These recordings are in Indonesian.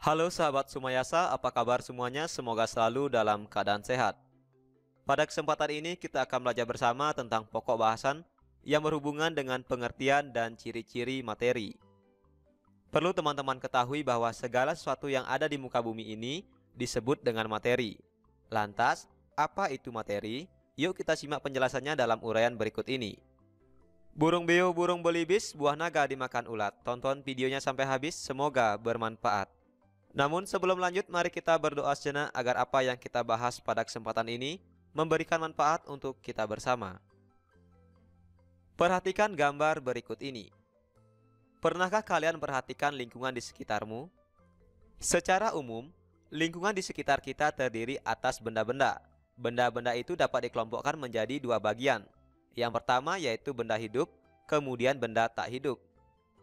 Halo sahabat Sumayasa, apa kabar semuanya? Semoga selalu dalam keadaan sehat. Pada kesempatan ini kita akan belajar bersama tentang pokok bahasan yang berhubungan dengan pengertian dan ciri-ciri materi. Perlu teman-teman ketahui bahwa segala sesuatu yang ada di muka bumi ini disebut dengan materi. Lantas, apa itu materi? Yuk kita simak penjelasannya dalam uraian berikut ini. Burung beo, burung belibis, buah naga dimakan ulat. Tonton videonya sampai habis, semoga bermanfaat. Namun sebelum lanjut, mari kita berdoa sejenak agar apa yang kita bahas pada kesempatan ini memberikan manfaat untuk kita bersama. Perhatikan gambar berikut ini. Pernahkah kalian perhatikan lingkungan di sekitarmu? Secara umum, lingkungan di sekitar kita terdiri atas benda-benda. Benda-benda itu dapat dikelompokkan menjadi dua bagian. Yang pertama yaitu benda hidup, kemudian benda tak hidup.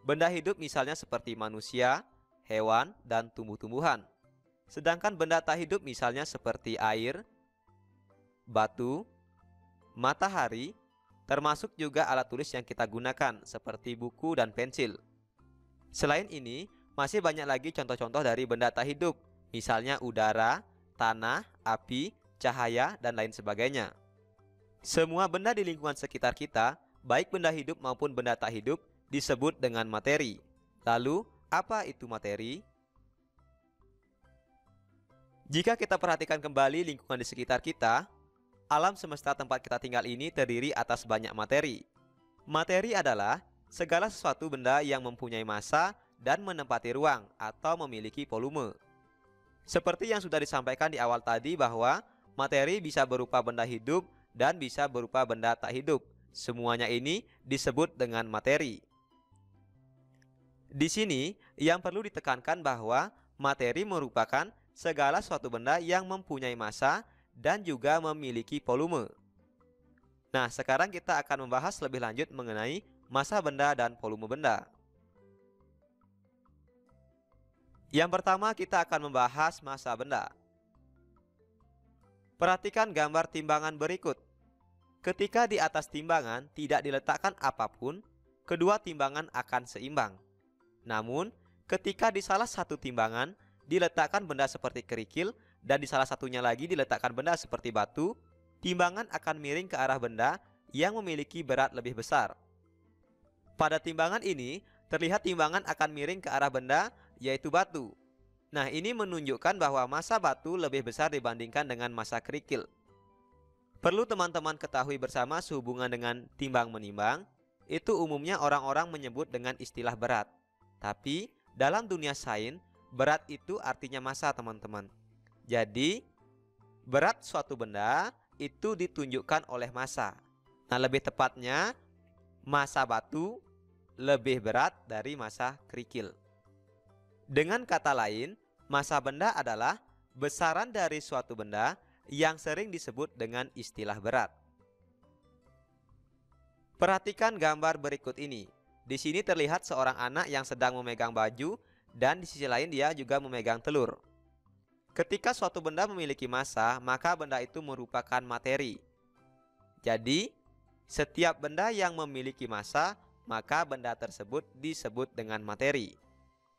Benda hidup misalnya seperti manusia, hewan, dan tumbuh-tumbuhan. Sedangkan benda tak hidup misalnya seperti air, batu, matahari, termasuk juga alat tulis yang kita gunakan seperti buku dan pensil. Selain ini, masih banyak lagi contoh-contoh dari benda tak hidup, misalnya udara, tanah, api, cahaya, dan lain sebagainya. Semua benda di lingkungan sekitar kita, baik benda hidup maupun benda tak hidup, disebut dengan materi. Lalu, apa itu materi? Jika kita perhatikan kembali lingkungan di sekitar kita, alam semesta tempat kita tinggal ini terdiri atas banyak materi. Materi adalah segala sesuatu benda yang mempunyai massa dan menempati ruang atau memiliki volume. Seperti yang sudah disampaikan di awal tadi bahwa materi bisa berupa benda hidup dan bisa berupa benda tak hidup. Semuanya ini disebut dengan materi. Di sini yang perlu ditekankan bahwa materi merupakan segala suatu benda yang mempunyai massa dan juga memiliki volume. Nah, sekarang kita akan membahas lebih lanjut mengenai massa benda dan volume benda. Yang pertama kita akan membahas massa benda. Perhatikan gambar timbangan berikut. Ketika di atas timbangan tidak diletakkan apapun, kedua timbangan akan seimbang. Namun, ketika di salah satu timbangan diletakkan benda seperti kerikil dan di salah satunya lagi diletakkan benda seperti batu, timbangan akan miring ke arah benda yang memiliki berat lebih besar. Pada timbangan ini, terlihat timbangan akan miring ke arah benda, yaitu batu. Nah, ini menunjukkan bahwa massa batu lebih besar dibandingkan dengan massa kerikil. Perlu teman-teman ketahui bersama sehubungan dengan timbang-menimbang, itu umumnya orang-orang menyebut dengan istilah berat. Tapi, dalam dunia sains, berat itu artinya massa, teman-teman. Jadi, berat suatu benda itu ditunjukkan oleh massa. Nah, lebih tepatnya, massa batu lebih berat dari massa kerikil. Dengan kata lain, massa benda adalah besaran dari suatu benda yang sering disebut dengan istilah berat. Perhatikan gambar berikut ini. Di sini terlihat seorang anak yang sedang memegang baju dan di sisi lain dia juga memegang telur. Ketika suatu benda memiliki massa, maka benda itu merupakan materi. Jadi, setiap benda yang memiliki massa, maka benda tersebut disebut dengan materi.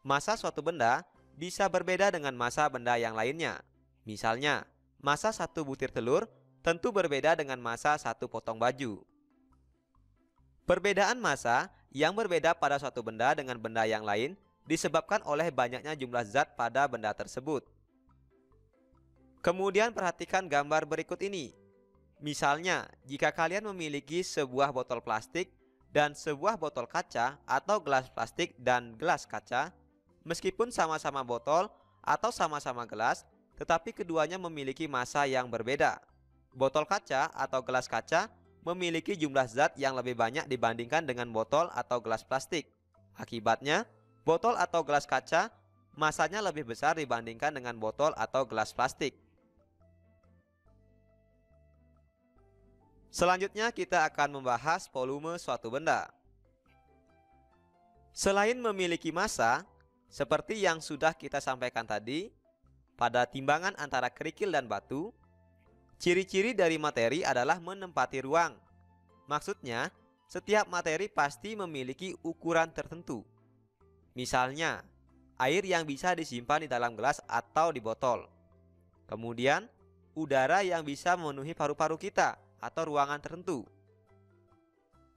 Massa suatu benda bisa berbeda dengan massa benda yang lainnya. Misalnya, massa satu butir telur tentu berbeda dengan massa satu potong baju. Perbedaan massa yang berbeda pada suatu benda dengan benda yang lain disebabkan oleh banyaknya jumlah zat pada benda tersebut. Kemudian perhatikan gambar berikut ini. Misalnya, jika kalian memiliki sebuah botol plastik dan sebuah botol kaca atau gelas plastik dan gelas kaca, meskipun sama-sama botol atau sama-sama gelas, tetapi keduanya memiliki massa yang berbeda. Botol kaca atau gelas kaca memiliki jumlah zat yang lebih banyak dibandingkan dengan botol atau gelas plastik. Akibatnya, botol atau gelas kaca massanya lebih besar dibandingkan dengan botol atau gelas plastik. Selanjutnya kita akan membahas volume suatu benda. Selain memiliki massa, seperti yang sudah kita sampaikan tadi, pada timbangan antara kerikil dan batu, ciri-ciri dari materi adalah menempati ruang. Maksudnya, setiap materi pasti memiliki ukuran tertentu. Misalnya, air yang bisa disimpan di dalam gelas atau di botol. Kemudian, udara yang bisa memenuhi paru-paru kita atau ruangan tertentu.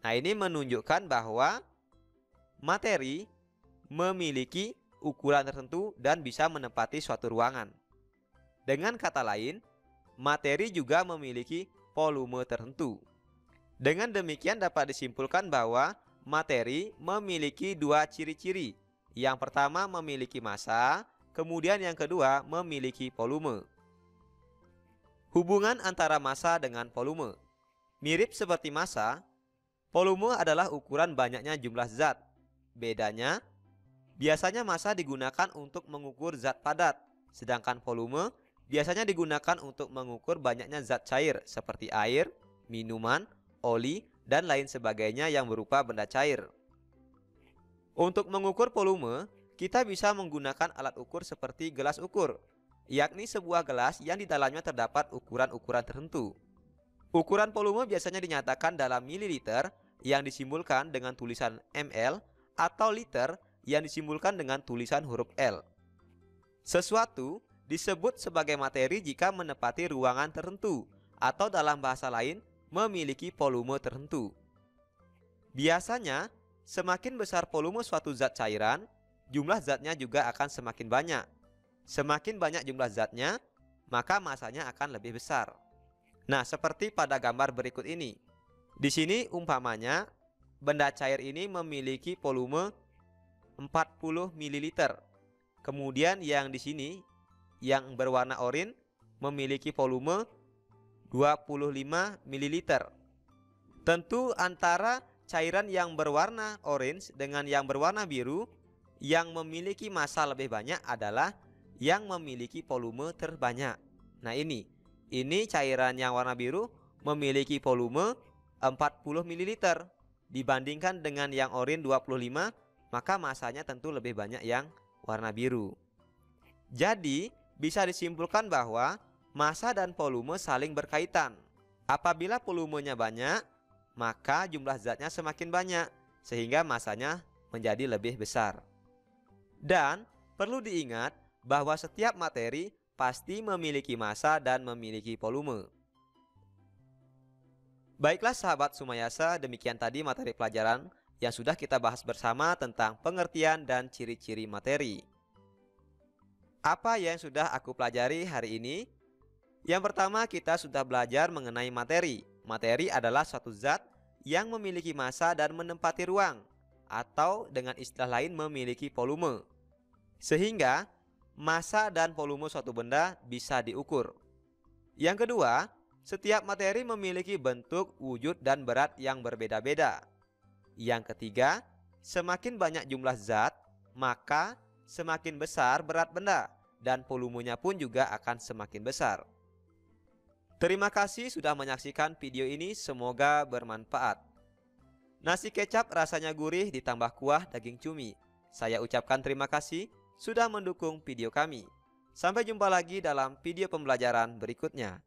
Nah, ini menunjukkan bahwa materi memiliki ukuran tertentu dan bisa menempati suatu ruangan. Dengan kata lain, materi juga memiliki volume tertentu. Dengan demikian dapat disimpulkan bahwa materi memiliki dua ciri-ciri. Yang pertama memiliki massa, kemudian yang kedua memiliki volume. Hubungan antara massa dengan volume. Mirip seperti massa, volume adalah ukuran banyaknya jumlah zat. Bedanya, biasanya massa digunakan untuk mengukur zat padat, sedangkan volume biasanya digunakan untuk mengukur banyaknya zat cair seperti air, minuman, oli, dan lain sebagainya yang berupa benda cair. Untuk mengukur volume, kita bisa menggunakan alat ukur seperti gelas ukur, yakni sebuah gelas yang di dalamnya terdapat ukuran-ukuran tertentu. Ukuran volume biasanya dinyatakan dalam mililiter yang disimbolkan dengan tulisan ml atau liter yang disimbolkan dengan tulisan huruf L. Sesuatu disebut sebagai materi jika menempati ruangan tertentu atau dalam bahasa lain memiliki volume tertentu. Biasanya, semakin besar volume suatu zat cairan, jumlah zatnya juga akan semakin banyak. Semakin banyak jumlah zatnya, maka masanya akan lebih besar. Nah, seperti pada gambar berikut ini. Di sini umpamanya benda cair ini memiliki volume 40 ml. Kemudian yang di sini yang berwarna oranye memiliki volume 25 ml. Tentu antara cairan yang berwarna orange dengan yang berwarna biru, yang memiliki massa lebih banyak adalah yang memiliki volume terbanyak. Nah, ini cairan yang warna biru memiliki volume 40 ml dibandingkan dengan yang oranye 25, maka massanya tentu lebih banyak yang warna biru. Jadi, bisa disimpulkan bahwa massa dan volume saling berkaitan. Apabila volumenya banyak, maka jumlah zatnya semakin banyak, sehingga massanya menjadi lebih besar. Dan perlu diingat bahwa setiap materi pasti memiliki massa dan memiliki volume. Baiklah sahabat Sumayasa, demikian tadi materi pelajaran yang sudah kita bahas bersama tentang pengertian dan ciri-ciri materi. Apa yang sudah aku pelajari hari ini? Yang pertama, kita sudah belajar mengenai materi. Materi adalah suatu zat yang memiliki massa dan menempati ruang, atau dengan istilah lain memiliki volume. Sehingga massa dan volume suatu benda bisa diukur. Yang kedua, setiap materi memiliki bentuk, wujud, dan berat yang berbeda-beda. Yang ketiga, semakin banyak jumlah zat, maka semakin besar berat benda, dan volumenya pun juga akan semakin besar. Terima kasih sudah menyaksikan video ini, semoga bermanfaat. Nasi kecap rasanya gurih ditambah kuah daging cumi. Saya ucapkan terima kasih sudah mendukung video kami. Sampai jumpa lagi dalam video pembelajaran berikutnya.